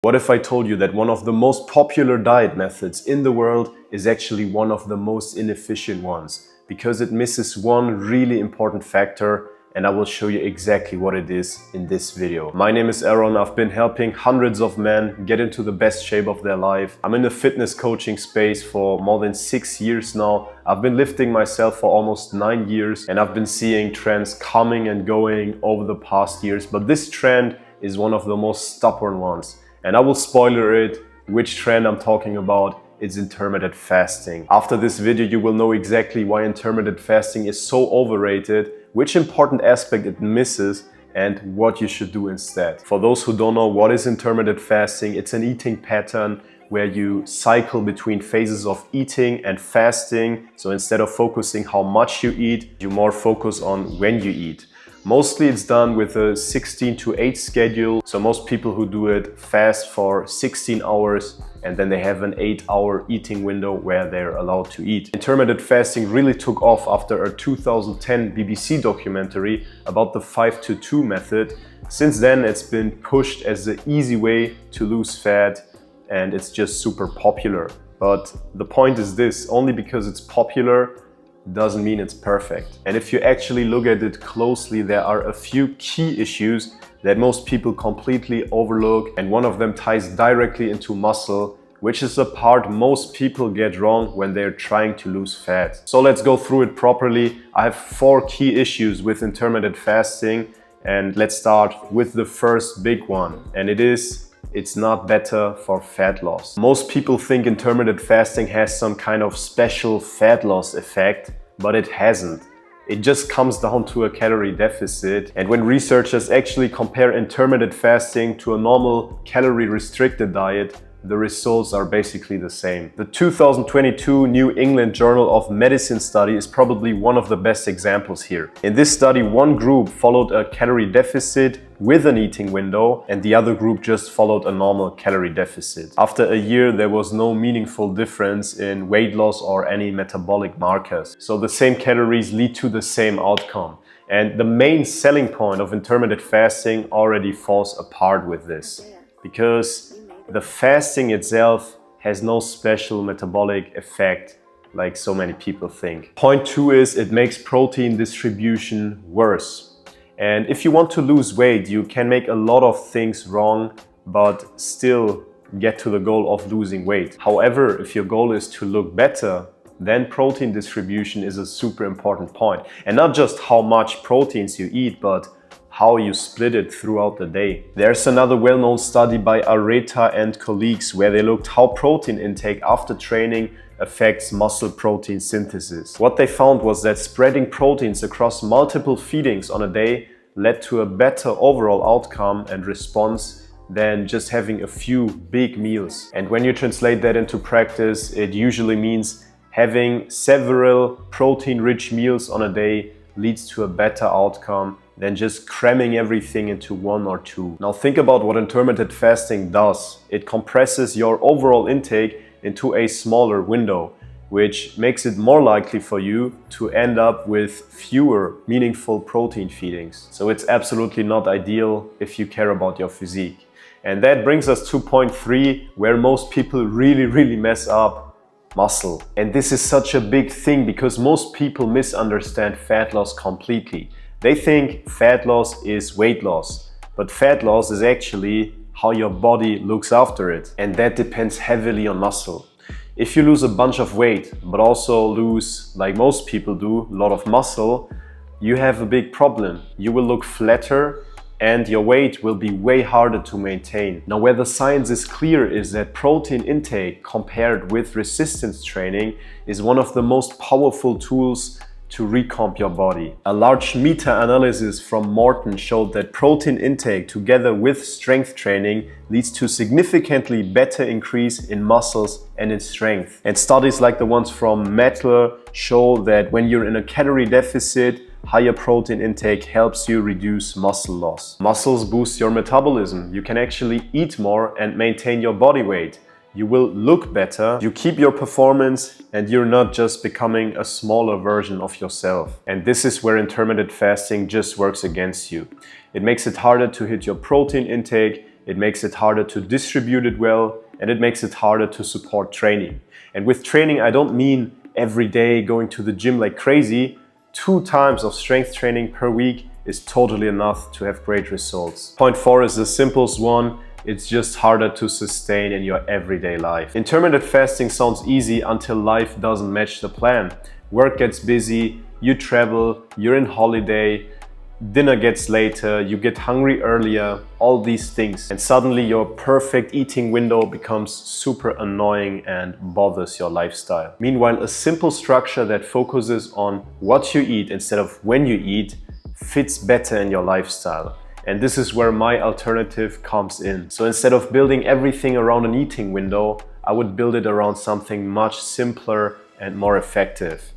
What if I told you that one of the most popular diet methods in the world is actually one of the most inefficient ones? Because it misses one really important factor, and I will show you exactly what it is in this video. My name is Aaron. I've been helping hundreds of men get into the best shape of their life. I'm in the fitness coaching space for more than 6 years now. I've been lifting myself for almost 9 years, and I've been seeing trends coming and going over the past years. But this trend is one of the most stubborn ones. And I will spoiler it, which trend I'm talking about. It's intermittent fasting. After this video, you will know exactly why intermittent fasting is so overrated, which important aspect it misses, and what you should do instead. For those who don't know what is intermittent fasting, it's an eating pattern where you cycle between phases of eating and fasting. So instead of focusing how much you eat, you more focus on when you eat. Mostly it's done with a 16 to 8 schedule. So most people who do it fast for 16 hours and then they have an 8-hour eating window where they're allowed to eat. Intermittent fasting really took off after a 2010 BBC documentary about the 5-to-2 method. Since then it's been pushed as the easy way to lose fat, and it's just super popular. But the point is this: only because it's popular doesn't mean it's perfect. And if you actually look at it closely, there are a few key issues that most people completely overlook, and one of them ties directly into muscle, which is the part most people get wrong when they're trying to lose fat. So let's go through it properly. I have 4 key issues with intermittent fasting, and let's start with the first big one, and it's not better for fat loss. Most people think intermittent fasting has some kind of special fat loss effect, but it hasn't. It just comes down to a calorie deficit. And when researchers actually compare intermittent fasting to a normal calorie restricted diet, the results are basically the same. The 2022 New England Journal of Medicine study is probably one of the best examples here. In this study, one group followed a calorie deficit with an eating window, and the other group just followed a normal calorie deficit. After a year, there was no meaningful difference in weight loss or any metabolic markers. So the same calories lead to the same outcome. And the main selling point of intermittent fasting already falls apart with this, because the fasting itself has no special metabolic effect like so many people think. Point 2 is it makes protein distribution worse. And if you want to lose weight, you can make a lot of things wrong, but still get to the goal of losing weight. However, if your goal is to look better, then protein distribution is a super important point. And not just how much proteins you eat, but how you split it throughout the day. There's another well-known study by Areta and colleagues where they looked how protein intake after training affects muscle protein synthesis. What they found was that spreading proteins across multiple feedings on a day led to a better overall outcome and response than just having a few big meals. And when you translate that into practice, it usually means having several protein-rich meals on a day leads to a better outcome than just cramming everything into 1 or 2. Now think about what intermittent fasting does. It compresses your overall intake into a smaller window, which makes it more likely for you to end up with fewer meaningful protein feedings. So it's absolutely not ideal if you care about your physique. And that brings us to point 3, where most people really mess up: muscle. And this is such a big thing because most people misunderstand fat loss completely. They think fat loss is weight loss, but fat loss is actually how your body looks after it, and that depends heavily on muscle. If you lose a bunch of weight, but also lose, like most people do, a lot of muscle, you have a big problem. You will look flatter and your weight will be way harder to maintain. Now, where the science is clear is that protein intake compared with resistance training is one of the most powerful tools to recomp your body. A large meta-analysis from Morton showed that protein intake together with strength training leads to significantly better increase in muscles and in strength. And studies like the ones from Mettler show that when you're in a calorie deficit, higher protein intake helps you reduce muscle loss. Muscles boost your metabolism. You can actually eat more and maintain your body weight. You will look better, you keep your performance, and you're not just becoming a smaller version of yourself. And this is where intermittent fasting just works against you. It makes it harder to hit your protein intake, it makes it harder to distribute it well, and it makes it harder to support training. And with training, I don't mean every day going to the gym like crazy. 2 times of strength training per week is totally enough to have great results. Point 4 is the simplest one. It's just harder to sustain in your everyday life. Intermittent fasting sounds easy until life doesn't match the plan. Work gets busy, you travel, you're in holiday, dinner gets later, you get hungry earlier, all these things. And suddenly your perfect eating window becomes super annoying and bothers your lifestyle. Meanwhile, a simple structure that focuses on what you eat instead of when you eat fits better in your lifestyle. And this is where my alternative comes in. So instead of building everything around an eating window, I would build it around something much simpler and more effective.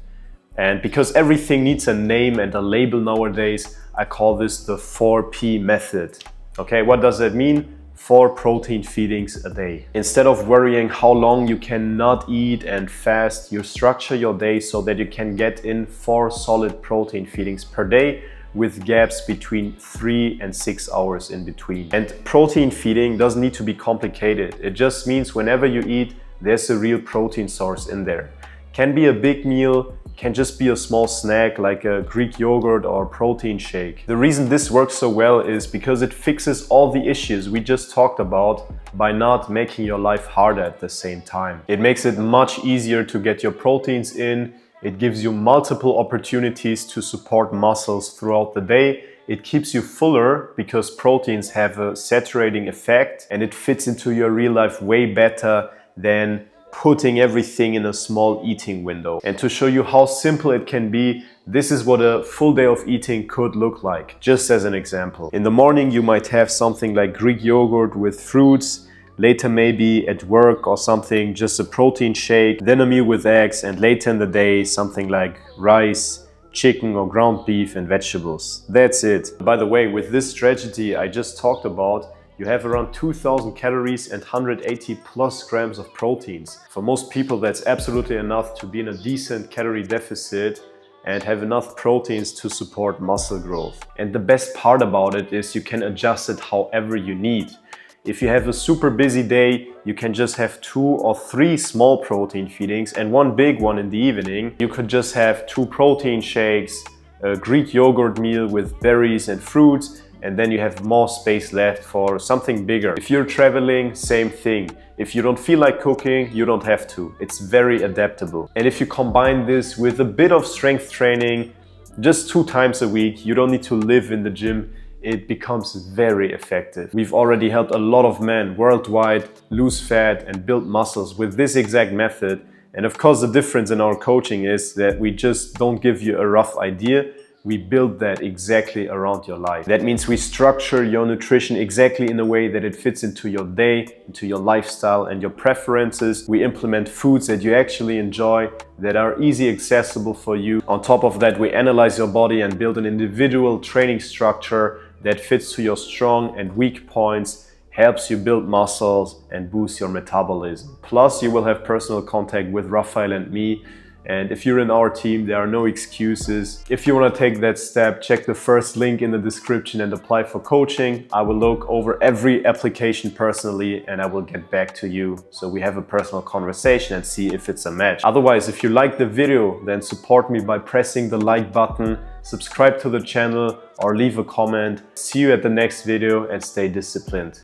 And because everything needs a name and a label nowadays, I call this the 4P method. Okay, what does that mean? 4 protein feedings a day. Instead of worrying how long you cannot eat and fast, you structure your day so that you can get in 4 solid protein feedings per day, with gaps between 3 and 6 hours in between. And protein feeding doesn't need to be complicated. It just means whenever you eat, there's a real protein source in there. Can be a big meal, can just be a small snack like a Greek yogurt or protein shake. The reason this works so well is because it fixes all the issues we just talked about by not making your life harder at the same time. It makes it much easier to get your proteins in. It gives you multiple opportunities to support muscles throughout the day. It keeps you fuller because proteins have a saturating effect, and it fits into your real life way better than putting everything in a small eating window. And to show you how simple it can be, this is what a full day of eating could look like, just as an example. In the morning, you might have something like Greek yogurt with fruits. Later, maybe at work or something, just a protein shake, then a meal with eggs, and later in the day, something like rice, chicken or ground beef and vegetables. That's it. By the way, with this strategy I just talked about, you have around 2000 calories and 180 plus grams of proteins. For most people, that's absolutely enough to be in a decent calorie deficit and have enough proteins to support muscle growth. And the best part about it is you can adjust it however you need. If you have a super busy day, you can just have 2 or 3 small protein feedings and 1 big one in the evening. You could just have 2 protein shakes, a Greek yogurt meal with berries and fruits, and then you have more space left for something bigger. If you're traveling, same thing. If you don't feel like cooking, you don't have to. It's very adaptable. And if you combine this with a bit of strength training, just 2 times a week, you don't need to live in the gym, it becomes very effective. We've already helped a lot of men worldwide lose fat and build muscles with this exact method. And of course, the difference in our coaching is that we just don't give you a rough idea. We build that exactly around your life. That means we structure your nutrition exactly in a way that it fits into your day, into your lifestyle and your preferences. We implement foods that you actually enjoy, that are easy accessible for you. On top of that, we analyze your body and build an individual training structure that fits to your strong and weak points, helps you build muscles and boost your metabolism. Plus, you will have personal contact with Rafael and me. And if you're in our team, there are no excuses. If you want to take that step, check the first link in the description and apply for coaching. I will look over every application personally and I will get back to you so we have a personal conversation and see if it's a match. Otherwise, if you like the video, then support me by pressing the like button, subscribe to the channel or leave a comment. See you at the next video and stay disciplined.